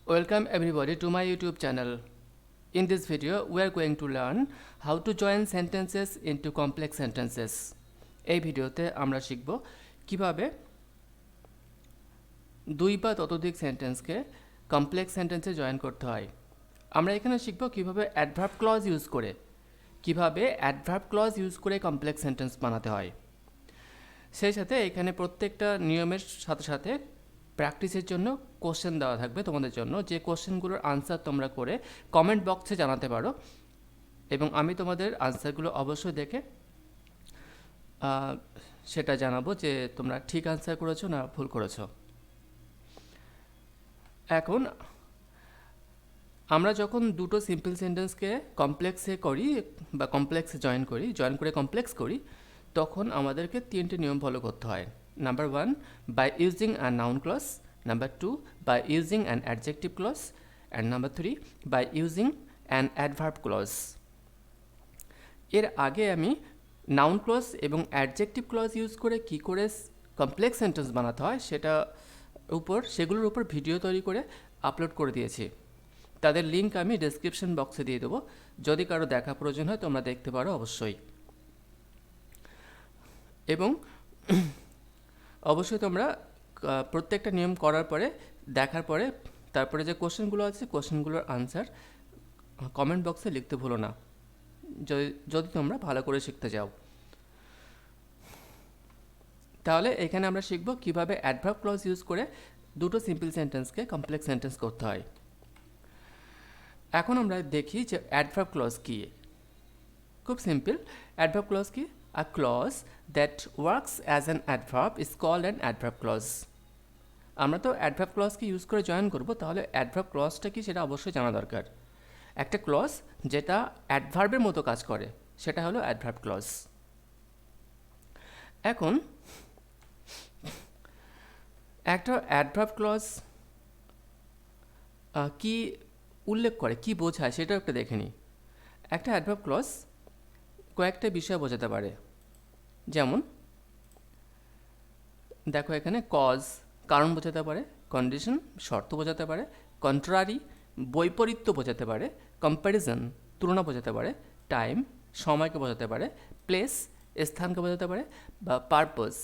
Welcome everybody to my YouTube channel. In this video, we are going to learn how to join sentences into complex sentences. এই ভিডিওতে আমরা শিখব কিভাবে দুই বা ততোধিক সেন্টেন্সকে কমপ্লেক্স সেন্টেন্সে জয়েন করতে হয়। আমরা এখানে শিখব কিভাবে অ্যাডভার্ব ক্লজ ইউজ করে কমপ্লেক্স সেন্টেন্স বানাতে হয়। সেই সাথে এখানে প্রত্যেকটা নিয়মের সাথে সাথে প্র্যাকটিসের জন্য কোশ্চেন দেওয়া থাকবে তোমাদের জন্য, যে কোশ্চেনগুলোর আনসার তোমরা করে কমেন্ট বক্সে জানাতে পারো এবং আমি তোমাদের আনসারগুলো অবশ্যই দেখে সেটা জানাবো যে তোমরা ঠিক আনসার করেছো না ভুল করেছো। এখন আমরা যখন দুটো সিম্পল সেন্টেন্সকে কমপ্লেক্সে করি বা কমপ্লেক্সে জয়েন করে কমপ্লেক্স করি, তখন আমাদেরকে তিনটে নিয়ম ফলো করতে হয়। Number 1, by using a noun clause. Number 2, by using an adjective clause. And number 3, by using an adverb clause. এর আগে আমি নাউন ক্লজ এবং অ্যাডজেক্টিভ ক্লজ ইউজ করে কী করে কমপ্লেক্স সেন্টেন্স বানাতে হয় সেগুলোর উপর ভিডিও তৈরি করে আপলোড করে দিয়েছি। তাদের লিঙ্ক আমি ডেসক্রিপশন বক্সে দিয়ে দেবো, যদি কারো দেখা প্রয়োজন হয় তোমরা দেখতে পারো অবশ্যই। এবং অবশ্যই তোমরা প্রত্যেকটা নিয়ম করার পরে দেখার পরে তারপরে যে কোশ্চেনগুলো আছে কোশ্চেনগুলোর আনসার কমেন্ট বক্সে লিখতে ভুলো না, যদি তোমরা ভালো করে শিখতে চাও। তাহলে এখানে আমরা শিখব কিভাবে অ্যাডভার্ব ক্লজ ইউজ করে দুটো সিম্পল সেন্টেন্সকে কমপ্লেক্স সেন্টেন্স করতে হয়। এখন আমরা দেখি যে অ্যাডভার্ব ক্লজ কী। খুব সিম্পল। অ্যাডভার্ব ক্লজ কি? A clause that works as an adverb is called an adverb clause. আমরা তো অ্যাডভার্ব ক্লজকে ইউজ করে জয়েন করব, তাহলে অ্যাডভার্ব ক্লজটা কি সেটা অবশ্যই জানা দরকার। একটা ক্লজ যেটা অ্যাডভার্বের মতো কাজ করে সেটা হলো অ্যাডভার্ব ক্লজ। এখন একটা অ্যাডভার্ব ক্লজ কি উল্লেখ করে, কি বোঝায় সেটাও একটা দেখে নিই। একটা অ্যাডভার্ব ক্লজ কয়েকটা বিষয় বোঝাতে পারে। যেমন দেখো এখানে কজ কারণ বোঝাতে পারে, কন্ডিশন শর্ত বোঝাতে পারে, কন্ট্রারি বৈপরীত্য বোঝাতে পারে, কম্প্যারিজন তুলনা বোঝাতে পারে, টাইম সময়কে বোঝাতে পারে, প্লেস স্থানকে বোঝাতে পারে, বা পারপস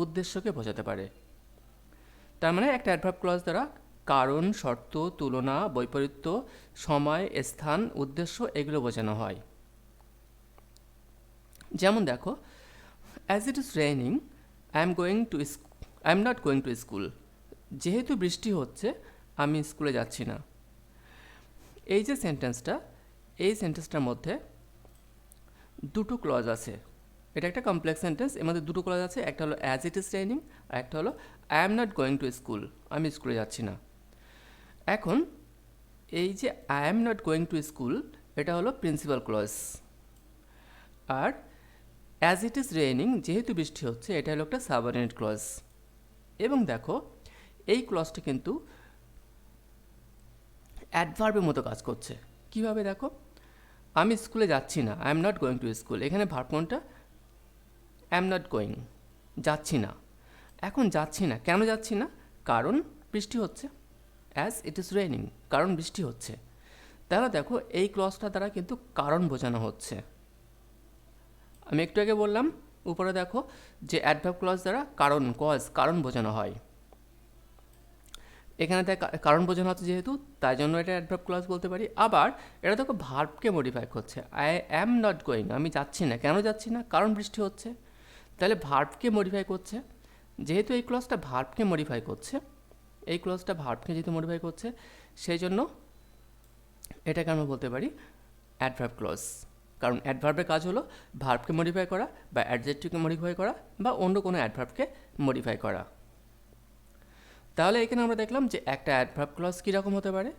উদ্দেশ্যকে বোঝাতে পারে। তার মানে একটা অ্যাডভার্ব ক্লজ দ্বারা কারণ, শর্ত, তুলনা, বৈপরীত্য, সময়, স্থান, উদ্দেশ্য এগুলো বোঝানো হয়। যেমন দেখো, as it is raining I am not going to school. যেহেতু বৃষ্টি হচ্ছে আমি স্কুলে যাচ্ছি না। এই যে সেন্টেন্সটা, এই সেন্টেন্সটার মধ্যে দুটো ক্লজ আছে। এটা একটা কমপ্লেক্স সেন্টেন্স, এর মধ্যে দুটো ক্লজ আছে। একটা হলো অ্যাজ ইট ইজ রেইনিং আর একটা হলো I am not going to school, আমি স্কুলে যাচ্ছি না। এখন এই যে I am not going to school এটা হলো প্রিন্সিপাল ক্লজ, আর অ্যাজ ইট ইজ রেইনিং যেহেতু বৃষ্টি হচ্ছে এটা হলো একটা সাবঅর্ডিনেট ক্লজ। এবং দেখো এই ক্লজটা কিন্তু অ্যাডভার্বের মতো কাজ করছে। কিভাবে দেখো, আমি স্কুলে যাচ্ছি না, I am not going to school, এখানে ভার্ব কোনটা? আই এম নট গোয়িং, যাচ্ছি না। এখন যাচ্ছি না, কেন যাচ্ছি না? কারণ বৃষ্টি হচ্ছে। অ্যাজ ইট ইজ রেইনিং, কারণ বৃষ্টি হচ্ছে। তাহলে দেখো এই ক্লজটা দ্বারা কিন্তু কারণ বোঝানো হচ্ছে। আমি একটু আগে বললাম উপরে দেখো যে অ্যাডভার্ব ক্লজ দ্বারা কারণ বোঝানো হয়। এখানে কারণ বোঝানো হচ্ছে যেহেতু, তাই জন্য এটা অ্যাডভার্ব ক্লজ বলতে পারি। আবার এটা দেখো ভার্বকে মডিফাই করছে। আই অ্যাম নট গোয়িং, আমি যাচ্ছি না, কেন যাচ্ছি না? কারণ বৃষ্টি হচ্ছে। তাহলে ভার্বকে মডিফাই করছে। যেহেতু এই ক্লজটা ভার্বকে মডিফাই করছে, সেই জন্য এটাকে আমরা বলতে পারি অ্যাডভার্ব ক্লজ। কারণ অ্যাডভার্বের কাজ হলো ভার্বকে মডিফাই করা বা অ্যাডজেক্টিভকে মডিফাই করা বা অন্য কোনো অ্যাডভার্বকে মডিফাই করা। তাহলে এখানে আমরা দেখলাম যে একটা অ্যাডভার্ব ক্লজ কীরকম হতে পারে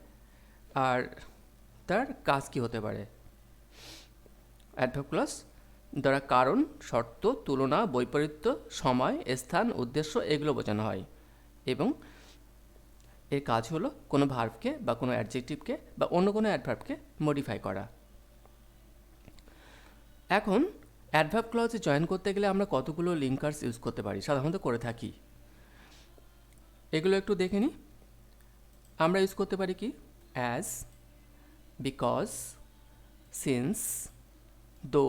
আর তার কাজ কী হতে পারে। অ্যাডভার্ব ক্লজ দ্বারা কারণ, শর্ত, তুলনা, বৈপরীত্য, সময়, স্থান, উদ্দেশ্য এগুলো বোঝানো হয় এবং এর কাজ হলো কোনো ভার্বকে বা কোনো অ্যাডজেক্টিভকে বা অন্য কোনো অ্যাডভার্বকে মডিফাই করা। এখন অ্যাডভার্ব ক্লজে জয়েন করতে গেলে আমরা কতগুলো লিঙ্কার্স ইউজ করতে পারি, সাধারণত করে থাকি, এগুলো একটু দেখে নিই। আমরা ইউজ করতে পারি কি অ্যাজ, বিকজ, সিন্স, দো,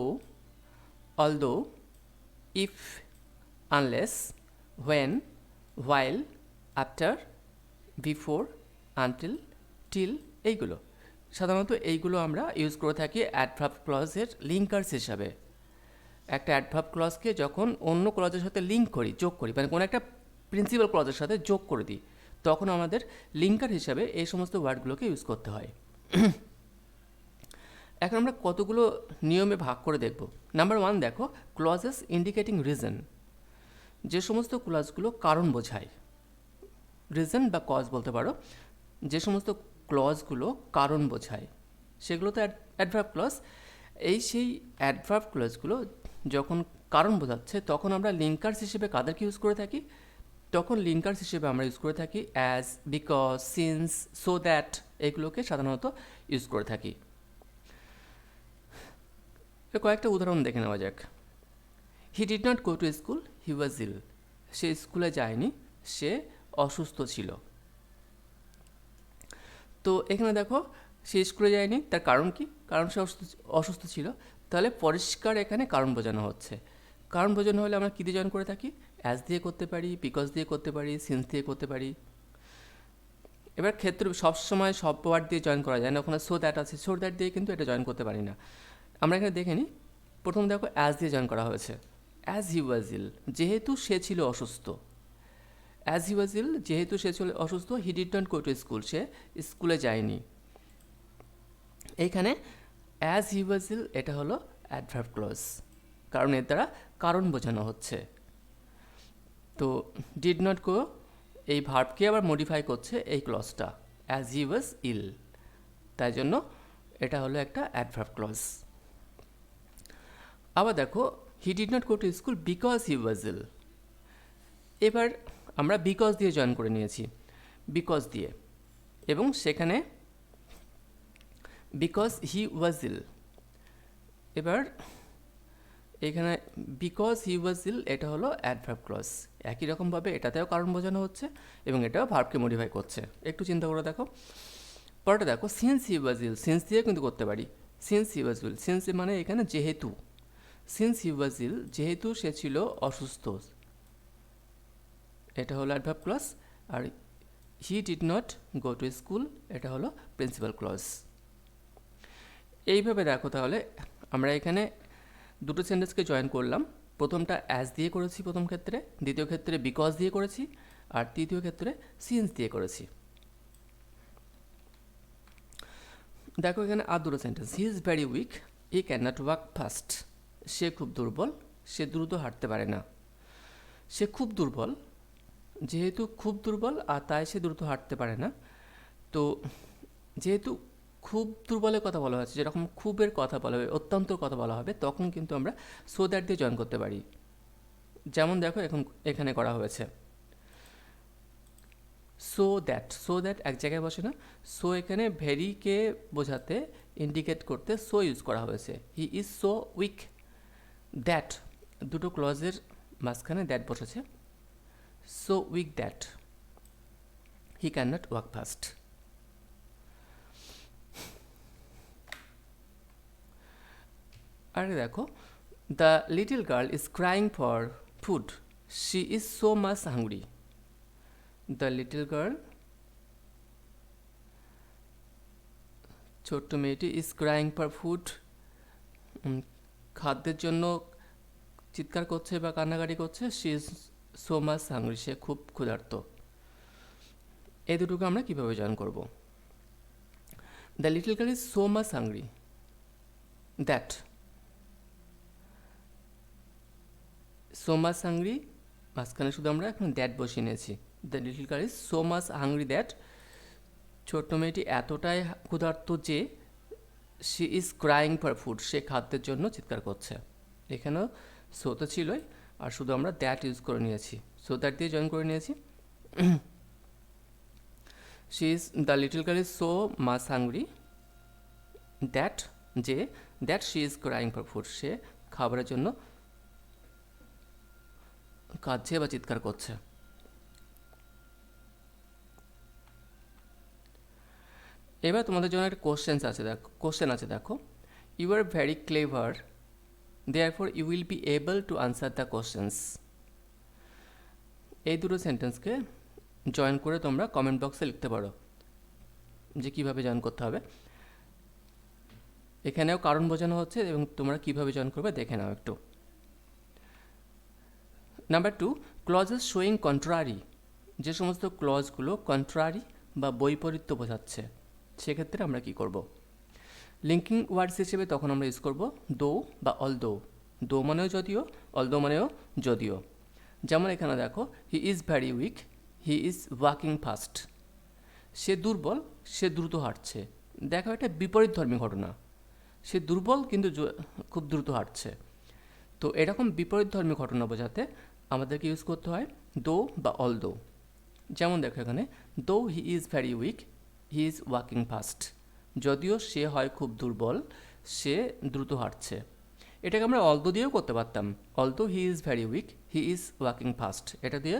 although, if, unless, when, while, after, before, until, till, এইগুলো সাধারণত এইগুলো আমরা ইউজ করে থাকি অ্যাডভার্ব ক্লজের লিঙ্কার্স হিসাবে। একটা অ্যাডভার্ব ক্লজকে যখন অন্য ক্লজের সাথে লিঙ্ক করি, যোগ করি, মানে কোনো একটা প্রিন্সিপাল ক্লজের সাথে যোগ করে দিই, তখন আমাদের লিঙ্কার হিসাবে এই সমস্ত ওয়ার্ডগুলোকে ইউজ করতে হয়। এখন আমরা কতগুলো নিয়মে ভাগ করে দেখব। নাম্বার 1 দেখো, ক্লজেস ইন্ডিকেটিং রিজন। যে সমস্ত ক্লজগুলো কারণ বোঝায়, রিজন বা কজ বলতে পারো, যে সমস্ত ক্লজগুলো কারণ বোঝায় সেগুলো তো অ্যাডভার্ব ক্লজ। সেই অ্যাডভার্ব ক্লজগুলো যখন কারণ বোঝাচ্ছে তখন আমরা লিঙ্কার্স হিসেবে কাদেরকে ইউজ করে থাকি? তখন লিঙ্কার্স হিসেবে আমরা ইউজ করে থাকি as, because, since, so that, এগুলোকে সাধারণত ইউজ করে থাকি। কয়েকটা উদাহরণ দেখে নেওয়া যাক। He did not go to school, he was ill. সে স্কুলে যায়নি, সে অসুস্থ ছিল। তো এখানে দেখো, সে স্কুলে যায়নি, তার কারণ কি? কারণ সে অসুস্থ ছিল। তাহলে পরিষ্কার এখানে কারণ বোঝানো হচ্ছে। কারণ বোঝানো হলে আমরা কী দিয়ে জয়েন করে থাকি? অ্যাজ দিয়ে করতে পারি, বিকজ দিয়ে করতে পারি, সিন্স দিয়ে করতে পারি। এবার ক্ষেত্রে সবসময় সব ওয়ার্ড দিয়ে জয়েন করা যায় না, ওখানে সো দ্যাট আছে, সো দ্যাট দিয়ে কিন্তু এটা জয়েন করতে পারি না। আমরা এখানে দেখে নিই। প্রথম দেখো, অ্যাজ দিয়ে জয়েন করা হয়েছে। অ্যাজ হি ওয়াজ ইল, যেহেতু সে ছিল অসুস্থ। অ্যাজ হি ওয়াজ ইল, যেহেতু সে ছিল অসুস্থ, he did not go to school, সে স্কুলে যায়নি। এইখানে অ্যাজ হি ওয়াজ ইল এটা হলো অ্যাডভার্ব ক্লজ, কারণ এর দ্বারা কারণ বোঝানো হচ্ছে। তো ডিড নট গো এই ভার্বকে আবার মডিফাই করছে এই ক্লজটা, অ্যাজ হি ওয়াজ ইল, তাই জন্য এটা হলো একটা অ্যাডভার্ব ক্লজ। আবার দেখো, he did not go to school because he was ill. এবার আমরা বিকজ দিয়ে জয়েন করে নিয়েছি, বিকজ দিয়ে, এবং সেখানে বিকজ হি ওয়াজ ইল। এবার এখানে বিকজ হি ওয়াজ ইল এটা হলো অ্যাডভার্ব ক্লজ। একই রকমভাবে এটাতেও কারণ বোঝানো হচ্ছে এবং এটাও ভার্বকে মডিফাই করছে। একটু চিন্তা করে দেখো। পরেটা দেখো, since he was ill, since দিয়ে কিন্তু করতে পারি। Since he was ill, since মানে এখানে যেহেতু। সিন্স হি ওয়াজ ইল, যেহেতু সে ছিল অসুস্থ, এটা হলো অ্যাডভার্ব ক্লজ। আর he did not go to school এটা হলো প্রিন্সিপাল ক্লজ। এইভাবে দেখো, তাহলে আমরা এখানে দুটো সেন্টেন্সকে জয়েন করলাম। প্রথমটা অ্যাজ দিয়ে করেছি প্রথম ক্ষেত্রে, দ্বিতীয় ক্ষেত্রে বিকজ দিয়ে করেছি, আর তৃতীয় ক্ষেত্রে সিন্স দিয়ে করেছি। দেখো এখানে আর দুটো sentence. He is very weak, he can not walk fast. সে খুব দুর্বল, সে দ্রুত হাঁটতে পারে না। সে খুব দুর্বল, যেহেতু খুব দুর্বল আর তাই সে দ্রুত হাঁটতে পারে না। তো যেহেতু খুব দুর্বলের কথা বলা হয়েছে, যেরকম খুবের কথা বলা হবে, অত্যন্ত কথা বলা হবে, তখন কিন্তু আমরা সো দ্যাট দিয়ে জয়েন করতে পারি। যেমন দেখো এখন এখানে করা হয়েছে সো দ্যাট। সো দ্যাট এক জায়গায় বসে না, সো এখানে ভেরিকে বোঝাতে, ইন্ডিকেট করতে সো ইউজ করা হয়েছে। হি ইজ সো উইক দ্যাট, দুটো ক্লজের মাঝখানে দ্যাট বসেছে। So weak that he can not walk fast. আরে দেখো, the little girl is crying for food, she is so much hungry. The little girl, ছোট্ট মেয়েটি, ইজ ক্রাইং ফর ফুড, খাদ্যের জন্য চিৎকার করছে বা কান্নাকাটি করছে। She is so much hungry, সে খুব ক্ষুধার্ত। এই দুটোকে আমরা কীভাবে জয়েন করব? The little girl is so much hungry that, so much hungry মাঝখানে শুধু আমরা এখন দ্যাট বসিয়ে নিয়েছি। The little girl is so much hungry that, ছোট্ট মেয়েটি এতটাই ক্ষুধার্ত যে she is crying for food, সে খাদ্যের জন্য চিৎকার করছে। এখানেও সো তো ছিলই, আর শুধু আমরা দ্যাট ইউজ করে নিয়েছি, সো দ্যাট দিয়ে জয়েন করে নিয়েছি। She is, the little girl is so much hungry that, যে that she is crying for food, সে খাবারের জন্য কাঁদছে বা চিৎকার করছে। এবার তোমাদের জন্য একটা কোশ্চেন আছে দেখো, you are very clever, therefore you will be able to answer the questions. এই দুটো সেন্টেন্সকে জয়েন করে তোমরা কমেন্ট বক্সে লিখতে পারো যে কীভাবে জয়েন করতে হবে। এখানেও কারণ বোঝানো হচ্ছে এবং তোমরা কীভাবে জয়েন করবে দেখে নাও একটু। Number 2, clauses showing contrary. যে সমস্ত ক্লজগুলো কন্ট্রারি বা বৈপরীত্য বোঝাচ্ছে সেক্ষেত্রে আমরা কি করব? লিঙ্কিং ওয়ার্ডস হিসেবে তখন আমরা ইউজ করব দো বা অলদো। দো মানেও যদিও, অলদো মানেও যদিও। যেমন এখানে দেখো, he is very weak, he is walking fast. সে দুর্বল, সে দ্রুত হাঁটছে। দেখো এটা বিপরীতধর্মী ঘটনা, সে দুর্বল কিন্তু খুব দ্রুত হাঁটছে। তো এরকম বিপরীতধর্মী ঘটনা বোঝাতে আমাদেরকে ইউজ করতে হয় দো বা অলদো। যেমন দেখো এখানে, though he is very weak, he is walking fast. যদিও সে হয় খুব দুর্বল, সে দ্রুত হাঁটছে। এটাকে আমরা অলদো দিয়েও করতে পারতাম, although he is very weak, he is walking fast. এটা দিয়ে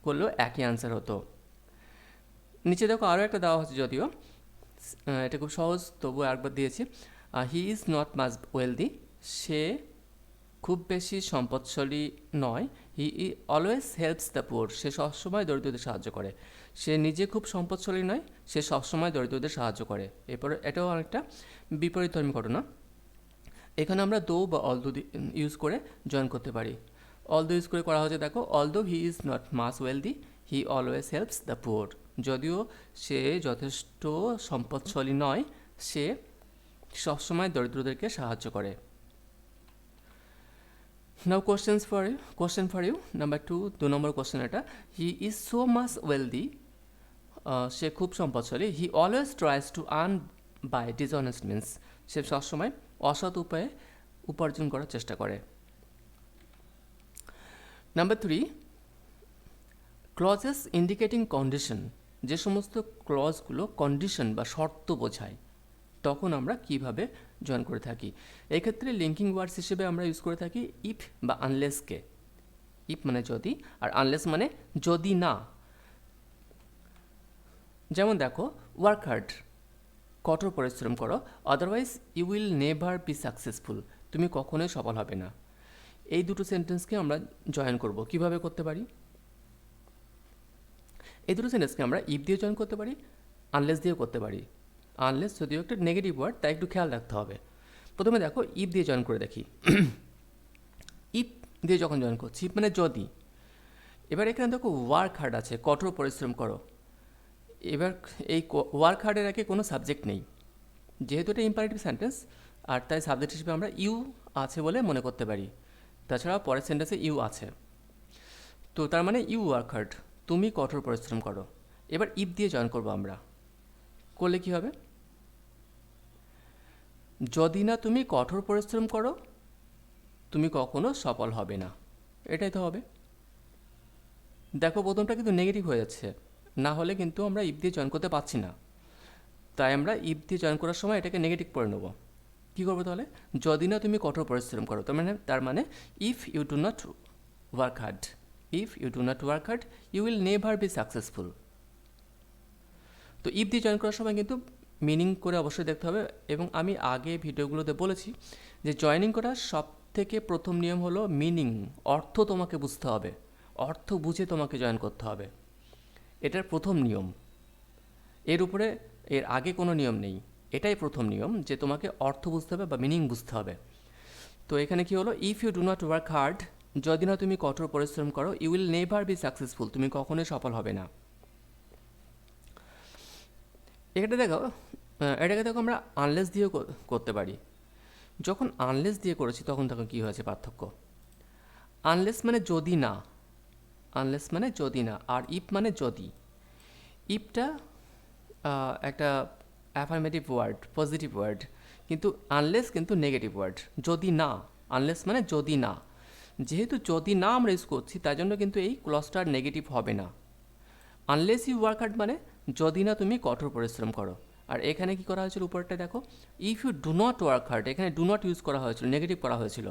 করলেও একই অ্যান্সার হতো। নিচে দেখো আরও একটা দেওয়া হচ্ছে, যদিও এটা খুব সহজ, তবুও একবার দিয়েছি। He is not much wealthy, সে খুব বেশি সম্পদশালী নয়। He always helps the poor, সে সবসময় দরিদ্রদের সাহায্য করে। সে নিজে খুব সম্পদশালী নয়, সে সবসময় দরিদ্রদের সাহায্য করে। এরপরে এটাও অনেকটা বিপরীতধর্মী ঘটনা। এখানে আমরা দো বা অলদো ইউজ করে জয়েন করতে পারি। অলদো ইউজ করে করা হচ্ছে দেখো, although he is not much wealthy, he always helps the poor. যদিও সে যথেষ্ট সম্পদশালী নয়, সে সবসময় দরিদ্রদেরকে সাহায্য করে। Now question for you. Number 2, 2 নম্বর কোশ্চেন এটা। He is so much wealthy, সে খুব সম্পদশালী। He always tries to earn by dishonest means, সে সবসময় অসৎ উপায়ে উপার্জন করার চেষ্টা করে। Number 3, clauses indicating condition. যে সমস্ত ক্লজগুলো কন্ডিশন বা শর্ত বোঝায় তখন আমরা কিভাবে জয়েন করে থাকি। এক্ষেত্রে লিঙ্কিং ওয়ার্ডস হিসেবে আমরা ইউজ করে থাকি ইফ বা আনলেসকে। ইফ মানে যদি, আর আনলেস মানে যদি না। যেমন দেখো, ওয়ার্ক হার্ড, কঠোর পরিশ্রম করো, otherwise you will never be successful, তুমি কখনোই সফল হবে না। এই দুটো সেন্টেন্সকে আমরা জয়েন করব। কিভাবে করতে পারি? এই দুটো সেন্টেন্সকে আমরা ইফ দিয়ে জয়েন করতে পারি, আনলেস দিয়েও করতে পারি। আনলেস যদিও একটা নেগেটিভ ওয়ার্ড, তাই একটু খেয়াল রাখতে হবে। প্রথমে দেখো, ইফ দিয়ে জয়েন করে দেখি। ইফ দিয়ে যখন জয়েন করছি, ইফ মানে যদি। এবার এখানে দেখো ওয়ার্ক হার্ড আছে, কঠোর পরিশ্রম করো। এবার এই ওয়ার্ক হার্ডের আগে কোনো সাবজেক্ট নেই, যেহেতু এটা ইম্পারেটিভ সেন্টেন্স, আর তাই সাবজেক্ট হিসেবে আমরা ইউ আছে বলে মনে করতে পারি। তাছাড়া পরের সেন্টেন্সে ইউ আছে, তো তার মানে ইউ ওয়ার্ক হার্ড, তুমি কঠোর পরিশ্রম করো। এবার ইফ দিয়ে জয়েন করবো আমরা, করলে কি হবে? যদি না তুমি কঠোর পরিশ্রম করো, তুমি কখনো সফল হবে না, এটাই তো হবে। দেখো প্রথমটা কিন্তু নেগেটিভ হয়ে যাচ্ছে, না হলে কিন্তু আমরা ইফ দিয়ে জয়েন করতে পারছি না। তাই আমরা ইফ দিয়ে জয়েন করার সময় এটাকে নেগেটিভ করে নেব। কী করবো তাহলে? যদি না তুমি কঠোর পরিশ্রম করো, তার মানে if you do not work hard, if you do not work hard you will never be successful. তো ইফ দিয়ে জয়েন করার সময় কিন্তু মিনিং করে অবশ্যই দেখতে হবে, এবং আমি আগে ভিডিওগুলোতে বলেছি যে জয়েনিং করার সব থেকে প্রথম নিয়ম হলো মিনিং, অর্থ তোমাকে বুঝতে হবে, অর্থ বুঝে তোমাকে জয়েন করতে হবে। এটার প্রথম নিয়ম, এর আগে কোনো নিয়ম নেই। এটাই প্রথম নিয়ম যে তোমাকে অর্থ বুঝতে হবে বা মিনিং বুঝতে হবে। তো এখানে কি হলো, if you do not work hard, যদি না তুমি কঠোর পরিশ্রম করো, you will never be successful, তুমি কখনোই সফল হবে না। এটাকে দেখো আমরা আনলেস দিয়েও করতে পারি। যখন আনলেস দিয়ে করেছি তখন তখন কী হয়েছে পার্থক্য? আনলেস মানে যদি না, আনলেস মানে যদি না, আর ইফ মানে যদি। ইফটা একটা অ্যাফার্মেটিভ ওয়ার্ড, পজিটিভ ওয়ার্ড, কিন্তু আনলেস কিন্তু নেগেটিভ ওয়ার্ড। যদি না, আনলেস মানে যদি না। যেহেতু যদি না আমরা ইউজ করছি, তাই জন্য কিন্তু এই ক্লজটার নেগেটিভ হবে না। আনলেস ইউ ওয়ার্ক হার্ড মানে যদি না তুমি কঠোর পরিশ্রম করো। আর এখানে কি করা হয়েছিল, উপরটা দেখো, if you do not work hard, এখানে ডু নট ইউজ করা হয়েছিল, নেগেটিভ করা হয়েছিল।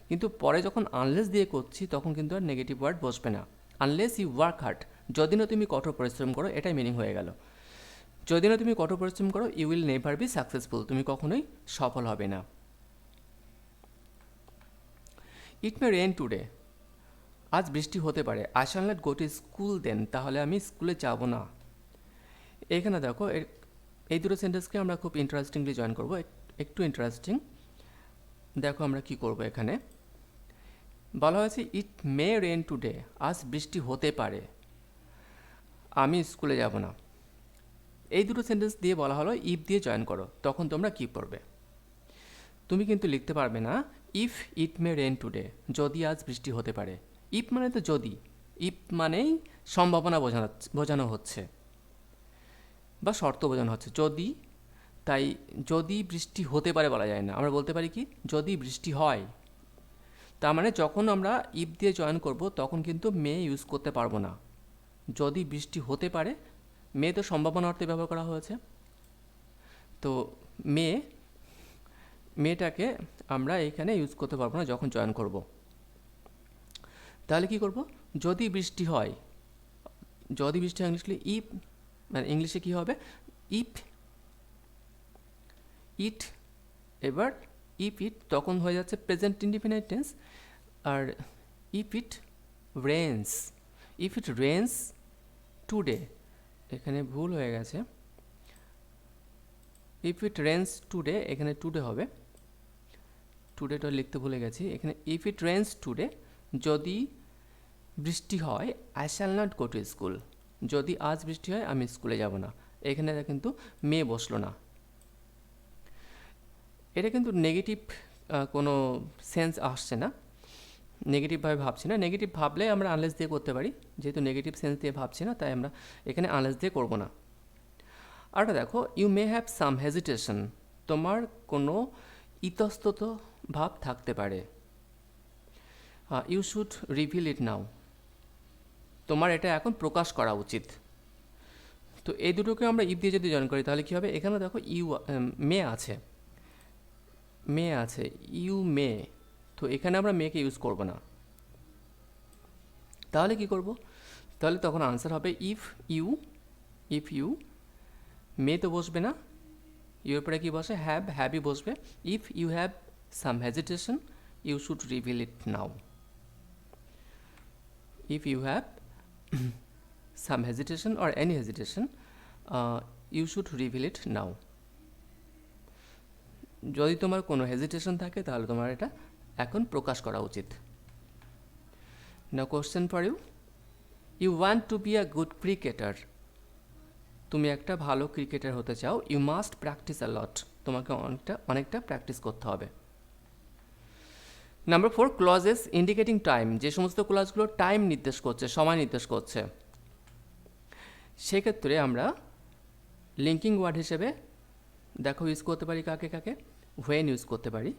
কিন্তু পরে যখন আনলেস দিয়ে করছি তখন কিন্তু আর নেগেটিভ ওয়ার্ড বসবে না। আনলেস ইউ ওয়ার্ক হার্ড, যদি না তুমি কঠোর পরিশ্রম করো, এটাই মিনিং হয়ে গেল। যদি না তুমি কঠোর পরিশ্রম করো, you will never be successful, তুমি কখনোই সফল হবে না। ইট মে রেন টুডে, আজ বৃষ্টি হতে পারে। I shall not go to school then, তাহলে আমি স্কুলে যাব না। এখানে দেখো এই দুটো সেন্টেন্সকে আমরা খুব ইন্টারেস্টিংলি জয়েন করবো, একটু ইন্টারেস্টিং। দেখো আমরা কি করব, এখানে বলা হয়েছে ইট মে রেন টুডে, আজ বৃষ্টি হতে পারে, আমি স্কুলে যাব না। এই দুটো সেন্টেন্স দিয়ে বলা হলো ইফ দিয়ে জয়েন করো, তখন তোমরা কি করবে? তুমি কিন্তু লিখতে পারবে না if it may rain today, যদি আজ বৃষ্টি হতে পারে। ইফ মানে তো যদি, ইফ মানেই সম্ভাবনা বোঝানো হচ্ছে বা শর্ত বোঝানো হচ্ছে, যদি। তাই যদি বৃষ্টি হতে পারে বলা যায় না, আমরা বলতে পারি কি যদি বৃষ্টি হয়। তার মানে যখন আমরা ইফ দিয়ে জয়েন করব তখন কিন্তু মে ইউজ করতে পারবো না। যদি বৃষ্টি হতে পারে, মে তো সম্ভাবনা অর্থে ব্যবহার করা হয়েছে, তো মেটাকে আমরা এখানে ইউজ করতে পারবো না যখন জয়েন করব। তাহলে কি করব? যদি বৃষ্টি হয়, যদি বৃষ্টি হয় ইংলিশে ইফ, মানে ইংলিশে কী হবে? ইফ ইট, এবার ইফ ইট তখন হয়ে যাচ্ছে প্রেজেন্ট ইনডিফিনাইট টেন্স। আর if it rains, if it rains today, এখানে ভুল হয়ে গেছে, ইফ ইট রেন্স টুডে, এখানে টুডে হবে, টুডেটা লিখতে ভুলে গেছি। এখানে ইফ ইট রেন্স টুডে, যদি বৃষ্টি হয়, I shall not go to school, যদি আজ বৃষ্টি হয় আমি স্কুলে যাব না। এখানে কিন্তু মে বসলো না। এটা কিন্তু নেগেটিভ কোনো সেন্স আসছে না, নেগেটিভভাবে ভাবছি না। নেগেটিভ ভাবলে আমরা আনলেস দিয়ে করতে পারি, যেহেতু নেগেটিভ সেন্স দিয়ে ভাবছি না তাই আমরা এখানে আনলেস দিয়ে করব না। আরটা দেখো, you may have some hesitation, তোমার কোনো ইতস্তত ভাব থাকতে পারে। You should reveal it now, তোমার এটা এখন প্রকাশ করা উচিত। তো এই দুটোকে আমরা ইফ দিয়ে যদি জয়েন করি তাহলে কী হবে? এখানে দেখো মে আছে, ইউ মে, তো এখানে আমরা মেকে ইউজ করব না। তাহলে কি করব? তাহলে তখন আনসার হবে ইফ ইউ, মে তো বসবে না, ইউর পরে কি বসে? হ্যাভই বসবে। If you have some hesitation, you should reveal it now. If you have some hesitation or any hesitation, you should reveal it now. যদি তোমার কোনো হেজিটেশন থাকে তাহলে তোমার এটা এখন প্রকাশ করা উচিত। Now question for you, you want to be a good cricketer, তুমি একটা ভালো ক্রিকেটার হতে চাও। You must practise a lot, তোমাকে অনেকটা প্র্যাকটিস করতে হবে। নাম্বার 4, ক্লজেস ইন্ডিকেটিং টাইম, যে সমস্ত ক্লজগুলো টাইম নির্দেশ করছে, সময় নির্দেশ করছে, সেক্ষেত্রে আমরা লিঙ্কিং ওয়ার্ড হিসেবে দেখো ইউজ করতে পারি কাকে কাকে? হোয়েন ইউজ করতে পারি,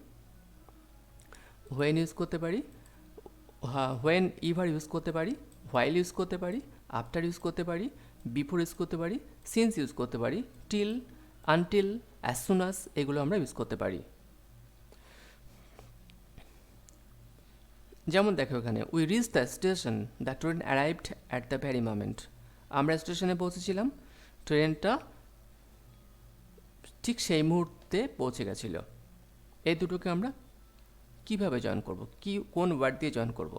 হোয়েন ইভার ইউজ করতে পারি, হোয়াইল ইউজ করতে পারি, আফটার ইউজ করতে পারি, বিফোর ইউজ করতে পারি, সিন্স ইউজ করতে পারি, টিল, আনটিল, অ্যাজ সুন আস, এগুলো আমরা ইউজ করতে পারি। যেমন দেখো এখানে, we reach the station, the train arrived at the vary moment, আমরা স্টেশনে পৌঁছেছিলাম, ট্রেনটা ঠিক সেই মুহূর্তে পৌঁছে গেছিল। এই দুটোকে আমরা কিভাবে জয়েন করব, কোন ওয়ার্ড দিয়ে জয়েন করব?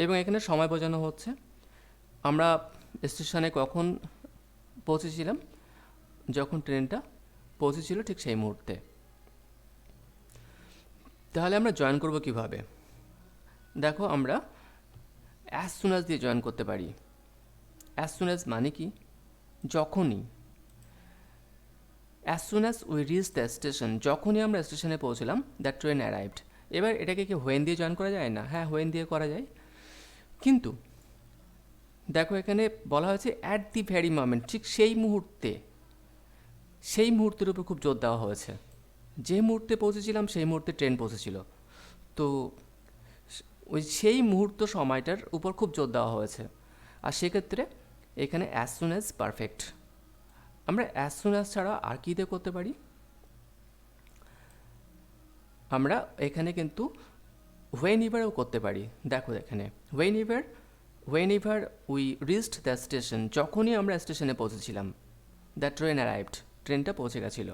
এবং এখানে সময় বোঝানো হচ্ছে, আমরা স্টেশনে কখন পৌঁছেছিলাম? যখন ট্রেনটা পৌঁছেছিল ঠিক সেই মুহূর্তে। তাহলে আমরা জয়েন করব কিভাবে? দেখো আমরা অ্যাজ সুন অ্যাজ দিয়ে জয়েন করতে পারি। অ্যাজ সুন অ্যাজ মানে কি? যখনই। As soon as we reach the station, যখনই আমরা স্টেশনে পৌঁছলাম, দ্য ট্রেন অ্যারাইভড। এবার এটাকে কি হোয়েন দিয়ে জয়েন করা যায় না? হ্যাঁ, হোয়েন দিয়ে করা যায়, কিন্তু দেখো এখানে বলা হয়েছে অ্যাট দি ভ্যারি মোমেন্ট, ঠিক সেই মুহূর্তে, সেই মুহূর্তের উপর খুব জোর দেওয়া হয়েছে। যে মুহূর্তে পৌঁছেছিলাম সেই মুহূর্তে ট্রেন পৌঁছেছিল, তো ওই সেই মুহূর্ত সময়টার উপর খুব জোর দেওয়া হয়েছে। আর সেক্ষেত্রে এখানে অ্যাজ সুন অ্যাজ পারফেক্ট। আমরা অ্যাজ সুন অ্যাজ ছাড়া আর কী দিয়ে করতে পারি? আমরা এখানে কিন্তু হোয়েন ইভারও করতে পারি। দেখো এখানে when ever we reached the station, যখনই আমরা স্টেশনে পৌঁছেছিলাম, দ্য ট্রেন অ্যারাইভড, ট্রেনটা পৌঁছে গেছিল।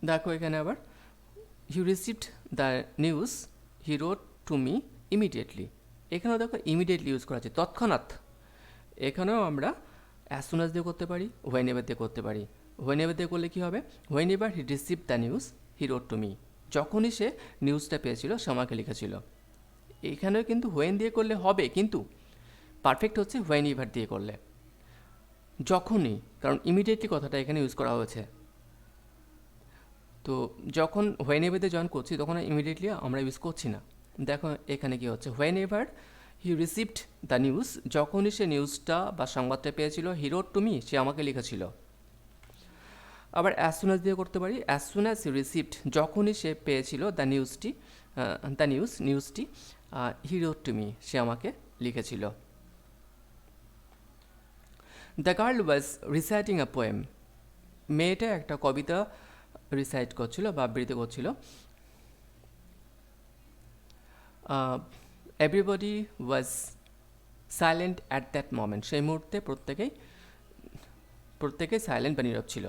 দেখো এখানে আবার হি received the news he wrote to me immediately, এখানেও দেখো ইমিডিয়েটলি ইউজ করা আছে, তৎক্ষণাৎ। এখানেও আমরা অ্যাজ সুন অ্যাজ দিয়ে করতে পারি, হোয়েন এভার দিয়ে করতে পারি। হোয়েন এভার দিয়ে করলে কী হবে, when ever he received the news he wrote to me, যখনই সে নিউজটা পেয়েছিল সে আমাকে লিখেছিল। এখানেও কিন্তু হোয়েন দিয়ে করলে হবে, কিন্তু পারফেক্ট হচ্ছে হোয়েন এভার দিয়ে করলে, যখনই, কারণ ইমিডিয়েটলি কথাটা এখানে ইউজ করা হয়েছে। তো যখন হোয়েন এভারতে জয়েন করছি তখন ইমিডিয়েটলি আমরা ইউজ করছি না। দেখো এখানে কি হচ্ছে, whenever he received the news, যখনই সে নিউজটা বা সংবাদটা পেয়েছিল, হি রোড টু মি, সে আমাকে লিখেছিল। আবার অ্যাজ সুন অ্যাজ দিয়ে করতে পারি, as soon as he received, যখনই সে পেয়েছিল দ্য নিউজটি, হি রোড টু মি, সে আমাকে লিখেছিল। The girl was reciting a poem, মেয়েটা একটা কবিতা রিসাইট করছিল বা আবৃত্তি করছিল। Everybody was silent at that moment, সেই মুহূর্তে প্রত্যেকেই সাইলেন্ট বা নীরব ছিল।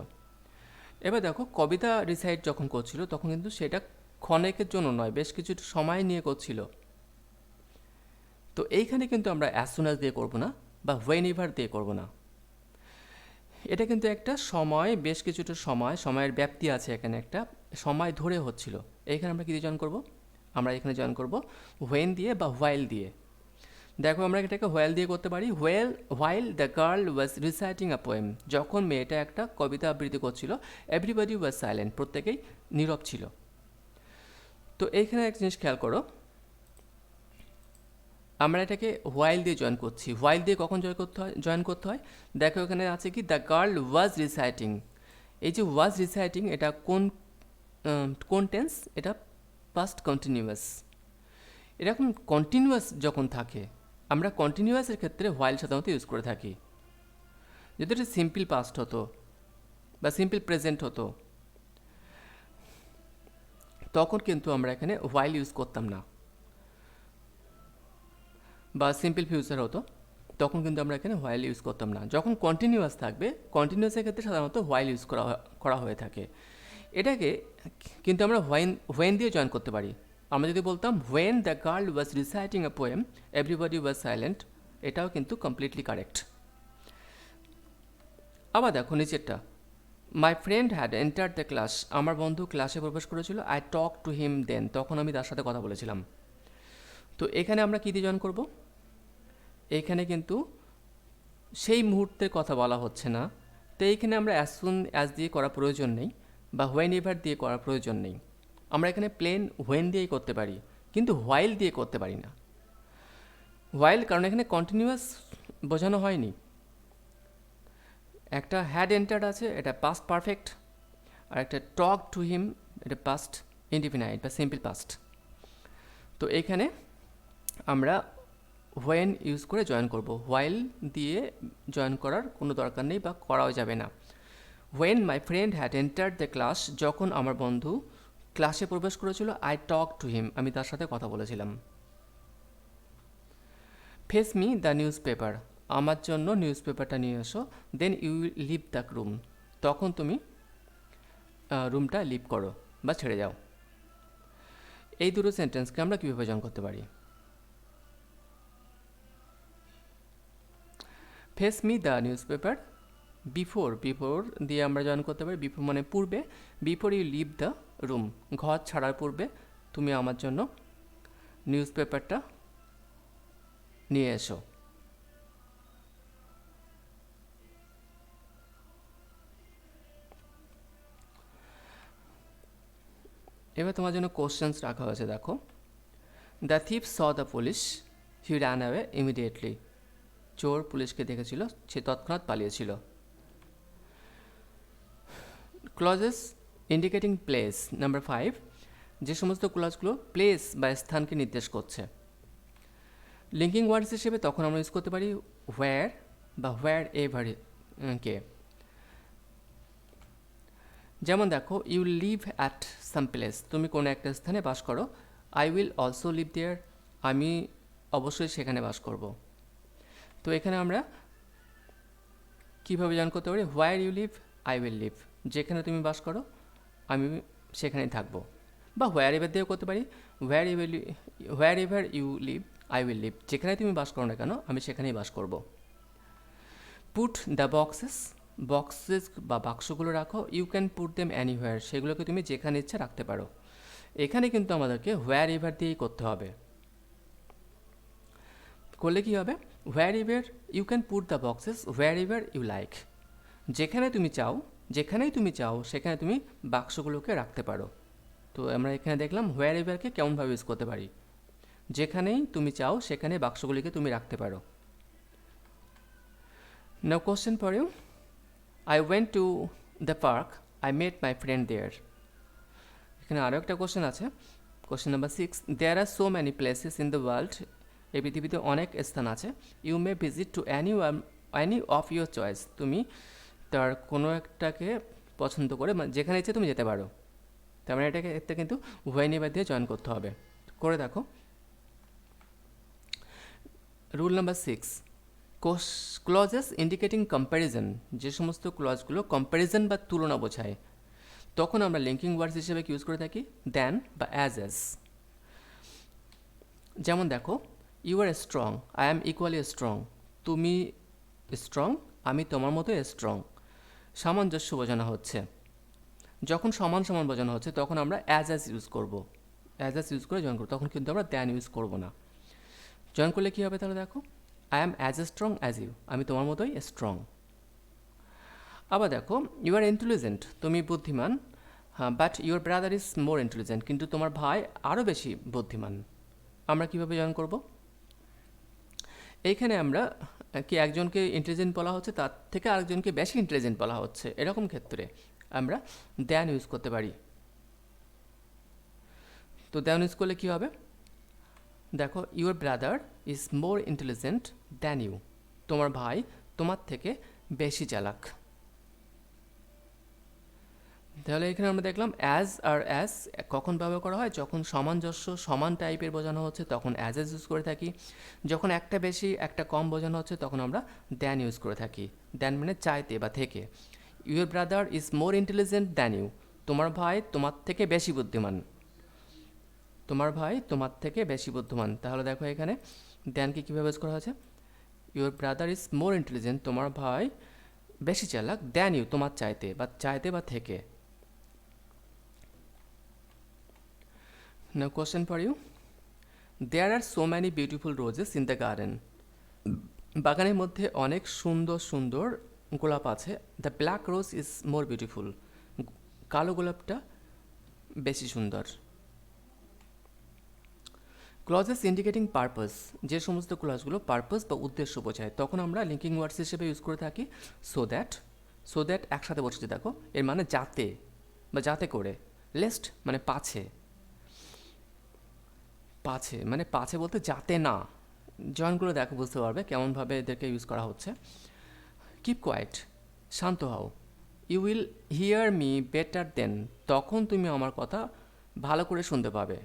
এবার দেখো কবিতা রিসাইট যখন করছিল তখন কিন্তু সেটা ক্ষণেকের জন্য নয়, বেশ কিছু সময় নিয়ে করছিল। তো এইখানে কিন্তু আমরা অ্যাজ সুন অ্যাজ দিয়ে করবো না বা হোয়েন এভার দিয়ে করবো না, এটা কিন্তু একটা সময়, বেশ কিছুটা সময়ের ব্যাপ্তি আছে, এখানে একটা সময় ধরে হচ্ছিল। এইখানে আমরা কী দিয়ে জয়েন করবো, আমরা এখানে জয়েন করবো হোয়েন দিয়ে বা হোয়াইল দিয়ে। দেখো আমরা এটাকে হোয়াইল দিয়ে করতে পারি, while the girl was reciting a poem, যখন মেয়েটা একটা কবিতা আবৃত্তি করছিল, এভরিবডি ওয়াজ সাইলেন্ট, প্রত্যেকেই নীরব ছিল। তো এইখানে এক জিনিস খেয়াল করো, আমরা এটাকে হোয়াইল দিয়ে জয়েন করছি। হোয়াইল দিয়ে কখন জয়েন করতে হয়, দেখো এখানে আছে কি, দ্য গার্ল ওয়াজ রিসাইটিং, এই যে ওয়াজ রিসাইটিং এটা কোন টেন্স, এটা পাস্ট কন্টিনিউয়াস। এরকম কন্টিনিউয়াস যখন থাকে, আমরা কন্টিনিউয়াসের ক্ষেত্রে হোয়াইল সাধারণত ইউজ করে থাকি। যদি এটা সিম্পল পাস্ট হতো বা সিম্পল প্রেজেন্ট হতো তখন কিন্তু আমরা এখানে হোয়াইল ইউজ করতাম না, বা সিম্পল ফিউচার হতো তখন কিন্তু আমরা এখানে হোয়াইল ইউজ করতাম না। যখন কন্টিনিউয়াস থাকবে, কন্টিনিউয়াসের ক্ষেত্রে সাধারণত হোয়াইল ইউজ করা হয়ে থাকে। এটাকে কিন্তু আমরা হোয়েন দিয়ে জয়েন করতে পারি। আমরা যদি বলতাম when the girl was reciting a poem everybody was silent, এটাও কিন্তু কমপ্লিটলি কারেক্ট। আবার দেখো নিচেরটা, my friend had entered the class, আমার বন্ধু ক্লাসে প্রবেশ করেছিল, আই টক টু হিম দেন, তখন আমি তার সাথে কথা বলেছিলাম। তো এখানে আমরা কী দিয়ে জয়েন করবো, এইখানে কিন্তু সেই মুহূর্তের কথা বলা হচ্ছে না, তো এইখানে আমরা অ্যাজ সুন অ্যাজ দিয়ে করার প্রয়োজন নেই বা হোয়েন এভার দিয়ে করার প্রয়োজন নেই। আমরা এখানে প্লেন হোয়েন দিয়েই করতে পারি, কিন্তু হোয়াইল দিয়ে করতে পারি না। হোয়াইল কারণ এখানে কন্টিনিউয়াস বোঝানো হয়নি, একটা হ্যাড এন্টার্ড আছে, এটা পাস্ট পারফেক্ট, আর একটা টক টু হিম, এটা পাস্ট ইনডিফিনাইট বা সিম্পল পাস্ট। তো এখানে আমরা হোয়েন ইউজ করে জয়েন করব, হোয়াইল দিয়ে জয়েন করার কোনো দরকার নেই বা করাও যাবে না। When my friend had entered the class, যখন আমার বন্ধু ক্লাসে প্রবেশ করেছিল, আই টক টু হিম, আমি তার সাথে কথা বলেছিলাম। Fetch me the newspaper, আমার জন্য নিউজ পেপারটা নিয়ে এসো, then you leave the room, তখন তুমি রুমটা লিভ করো বা ছেড়ে যাও। এই দুটো সেন্টেন্সকে আমরা কীভাবে জয়েন করতে পারি, fetch me the newspaper, before দিয়ে আমরা জয়েন করতে পারি, বিফোর মানে পূর্বে, before you leave the room, ঘর ছাড়ার পূর্বে তুমি আমার জন্য নিউজ পেপারটা নিয়ে এসো। এবার তোমার জন্য কোশ্চেন্স রাখা হয়েছে, দেখো, the thief saw the police, he ran away immediately, চোর পুলিশকে দেখেছিল, সে তৎক্ষণাৎ পালিয়েছিল। ক্লজেস ইন্ডিকেটিং প্লেস, নাম্বার 5, যে সমস্ত ক্লজগুলো প্লেস বা স্থানকে নির্দেশ করছে। লিঙ্কিং ওয়ার্ডস হিসেবে তখন আমরা ইউজ করতে পারি হোয়ার বা হোয়ার এভার কে। যেমন দেখো, you live at some place, তুমি কোনো একটা স্থানে বাস করো, I will also live there, আমি অবশ্যই সেখানে বাস করব। তো এখানে আমরা কীভাবে জান করতে পারি, where you live I will live, যেখানে তুমি বাস করো আমি সেখানেই থাকবো। বা হোয়ার এভার দিয়েও করতে পারি, wherever you live I will live, যেখানে তুমি বাস করো না কেন আমি সেখানেই বাস করব। পুট দ্য বক্সেস বা বাক্সগুলো রাখো, you can put them anywhere, সেগুলোকে তুমি যেখানে ইচ্ছা রাখতে পারো। এখানে কিন্তু আমাদেরকে হোয়ার এভার দিয়েই করতে হবে। করলে কী হবে, wherever you can put the boxes wherever you like, যেখানেই তুমি চাও সেখানে তুমি বাক্সগুলোকে রাখতে পারো। তো আমরা এখানে দেখলাম হোয়ার এভারকে কেমনভাবে ইউজ করতে পারি, যেখানেই তুমি চাও সেখানে বাক্সগুলিকে তুমি রাখতে পারো। Now question for you, I went to the park, I met my friend there. এখানে আরও একটা কোশ্চেন আছে, question number 6, there are so many places in the world, এই পৃথিবীতে অনেক স্থান আছে, you may visit to any of your choice, তুমি তার কোনো একটাকে পছন্দ করে যেখানে ইচ্ছে তুমি যেতে পারো। তার মানে এতে কিন্তু হোয়েন এভার দিয়ে জয়েন করতে হবে। করে দেখো। Rule number 6, clauses indicating comparison, যে সমস্ত ক্লজগুলো কম্প্যারিজন বা তুলনা বোঝায় তখন আমরা লিঙ্কিং ওয়ার্ডস হিসেবে ইউজ করে থাকি দ্যান বা অ্যাজ। যেমন দেখো, you are strong, I am equally strong, তুমি স্ট্রং আমি তোমার মতো স্ট্রং, সামঞ্জস্য বোঝানো হচ্ছে। যখন সমান সমান বোঝানো হচ্ছে তখন আমরা অ্যাজ ইউজ করব, অ্যাজ ইউজ করে জয়েন করবো, তখন কিন্তু আমরা দ্যান ইউজ করব না। জয়েন করলে কী হবে তাহলে দেখো, I am as strong as you, আমি তোমার মতোই স্ট্রং। আবার দেখো, ইউ আর ইন্টেলিজেন্ট, তুমি বুদ্ধিমান, হ্যাঁ, but your brother is more intelligent, কিন্তু তোমার ভাই আরও বেশি বুদ্ধিমান। আমরা কীভাবে জয়েন করব, এইখানে আমরা কি একজনকে ইন্টেলিজেন্ট বলা হচ্ছে তার থেকে আরেকজনকে বেশি ইন্টেলিজেন্ট বলা হচ্ছে, এরকম ক্ষেত্রে আমরা দ্যান ইউজ করতে পারি। তো দ্যান ইউজ করলে কী হবে দেখো, your brother is more intelligent than you, তোমার ভাই তোমার থেকে বেশি চালাক। তাহলে এখানে আমরা দেখলাম অ্যাজ আর অ্যাজ কখন ব্যবহার করা হয়, যখন সামঞ্জস্য সমান টাইপের বোঝানো হচ্ছে তখন অ্যাজ ইউজ করে থাকি, যখন একটা বেশি একটা কম বোঝানো হচ্ছে তখন আমরা দ্যান ইউজ করে থাকি। দ্যান মানে চাইতে বা থেকে। Your brother is more intelligent than you, তোমার ভাই তোমার থেকে বেশি বুদ্ধিমান, তোমার ভাই তোমার থেকে বেশি বুদ্ধিমান। তাহলে দেখো এখানে দ্যানকে কীভাবে ইউজ করা হয়েছে, your brother is more intelligent, তোমার ভাই বেশি চালাক, দ্যান ইউ তোমার চাইতে বা থেকে। Now question for you. There are so many beautiful roses in the garden. বাগানের মধ্যে অনেক সুন্দর সুন্দর গোলাপ আছে। The black rose is more beautiful, কালো গোলাপটা বেশি সুন্দর। ক্লজেস ইন্ডিকেটিং পারপাস, যে সমস্ত ক্লজগুলো পারপাস বা উদ্দেশ্য বোঝায় তখন আমরা লিঙ্কিং ওয়ার্ডস হিসেবে ইউজ করে থাকি সো দ্যাট একসাথে বসেছে দেখো, এর মানে যাতে বা যাতে করে। লেস্ট মানে পাছে মানে পাছে বলতে যাতে না। জয়েনগুলো দেখো বুঝতে পারবে কেমনভাবে এদেরকে ইউজ করা হচ্ছে। কিপ কোয়াইট, শান্ত হও। You will hear me better then, তখন তুমি আমার কথা ভালো করে শুনতে পাবে।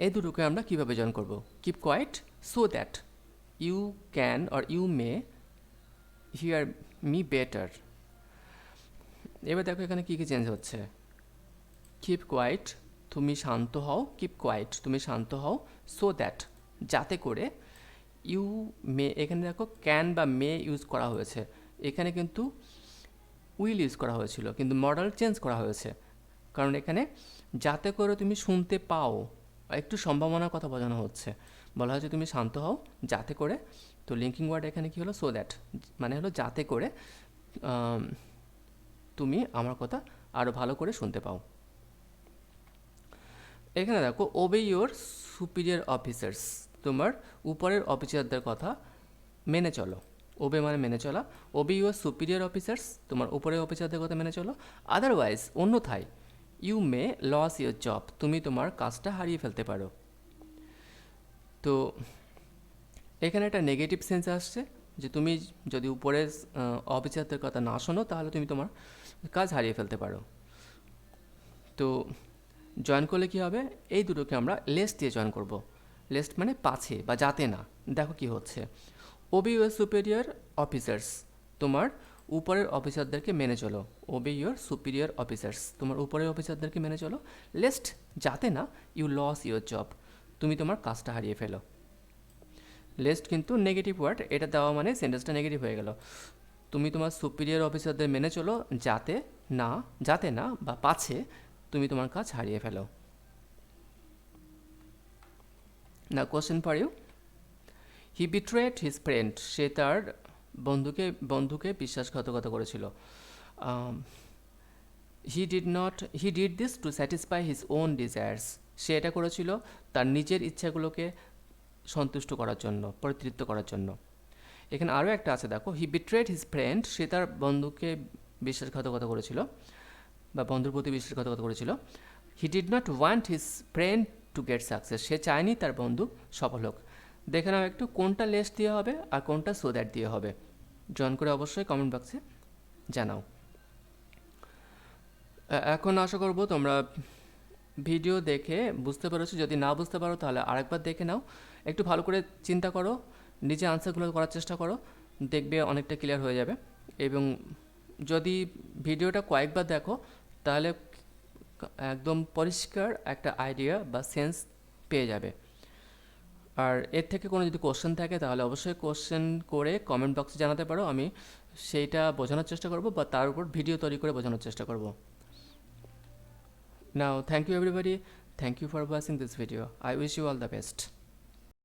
এই দুটোকে আমরা কীভাবে জয়েন করব, keep quiet so that you can or you may hear me better. এবার দেখো এখানে কী কী চেঞ্জ হচ্ছে। কিপ কোয়াইট তুমি শান্ত হও, কিপ কোয়াইট তুমি শান্ত হও, সো দ্যাট যাতে করে, ইউ মে এখানে দেখো ক্যান বা মে ইউজ করা হয়েছে, এখানে কিন্তু উইল ইউজ করা হয়েছিল কিন্তু মডেল চেঞ্জ করা হয়েছে, কারণ এখানে যাতে করে তুমি শুনতে পাও একটু সম্ভাবনার কথা বোঝানো হচ্ছে। বলা হয়েছে তুমি শান্ত হও যাতে করে, তো লিঙ্কিং ওয়ার্ড এখানে কী হলো, সো দ্যাট মানে হলো যাতে করে তুমি আমার কথা আরও ভালো করে শুনতে পাও। এখানে দেখো ওবে ইউর সুপিরিয়র অফিসার্স, তোমার উপরের অফিসারদের কথা মেনে চলো। ওবে মানে মেনে চলা, ওবে ইউর সুপিরিয়র অফিসার্স, তোমার উপরের অফিসারদের কথা মেনে চলো। আদারওয়াইজ অন্যথায় you may lose your job, তুমি তোমার কাজটা হারিয়ে ফেলতে পারো। তো এখানে একটা নেগেটিভ সেন্স আসছে যে তুমি যদি উপরের অফিসারদের কথা না শোনো তাহলে তুমি তোমার কাজ হারিয়ে ফেলতে পারো। তো জয়েন করলে কী হবে, এই দুটোকে আমরা লেস্ট দিয়ে জয়েন করব। লেস্ট মানে পাছে বা যাতে না। দেখো কি হচ্ছে, ওবি ইউর সুপিরিয়র অফিসার্স, তোমার উপরের অফিসারদেরকে মেনে চলো। ওবি ইউর সুপিরিয়র অফিসার্স, তোমার উপরের অফিসারদেরকে মেনে চলো। লেস্ট যাতে না ইউ লস ইউর জব, তুমি তোমার কাজটা হারিয়ে ফেলো। লেস্ট কিন্তু নেগেটিভ ওয়ার্ড, এটা দেওয়া মানে সেন্টেন্সটা নেগেটিভ হয়ে গেল। তুমি তোমার সুপিরিয়র অফিসারদের মেনে চলো যাতে না বা পাছে তুমি তোমার কাজ হারিয়ে ফেলো। Now question for you, he betrayed his friend, সে তার বন্ধুকে বিশ্বাসঘাতকতা করেছিল। He did this to satisfy his own desires, সে এটা করেছিল তার নিজের ইচ্ছাগুলোকে সন্তুষ্ট করার জন্য, পরিতৃপ্ত করার জন্য। এখানে আরও একটা আছে দেখো, হি বিট্রেড হিজ ফ্রেন্ড, সে তার বন্ধুকে বিশ্বাসঘাতকতা করেছিল বা বন্ধুর প্রতি বিশ্বাসঘাতকতা করেছিল। He did not want his friend to get success, সে চায়নি তার বন্ধু সফল হোক। দেখে নাও একটু কোনটা লেস দিয়ে হবে আর কোনটা সো দ্যাট দিয়ে হবে, জয়েন করে অবশ্যই কমেন্ট বক্সে জানাও। এখন আশা করবো তোমরা ভিডিও দেখে বুঝতে পেরেছো, যদি না বুঝতে পারো তাহলে আরেকবার দেখে নাও, একটু ভালো করে চিন্তা করো, নিজে আনসারগুলো করার চেষ্টা করো, দেখবে অনেকটা ক্লিয়ার হয়ে যাবে। এবং যদি ভিডিওটা কয়েকবার দেখো তাহলে একদম পরিষ্কার একটা আইডিয়া বা সেন্স পেয়ে যাবে। আর এর থেকে কোনো যদি কোশ্চেন থাকে তাহলে অবশ্যই কোশ্চেন করে কমেন্ট বক্সে জানাতে পারো, আমি সেইটা বোঝানোর চেষ্টা করব বা তার উপর ভিডিও তৈরি করে বোঝানোর চেষ্টা করব। Now, thank you everybody. Thank you for watching this video. I wish you all the best.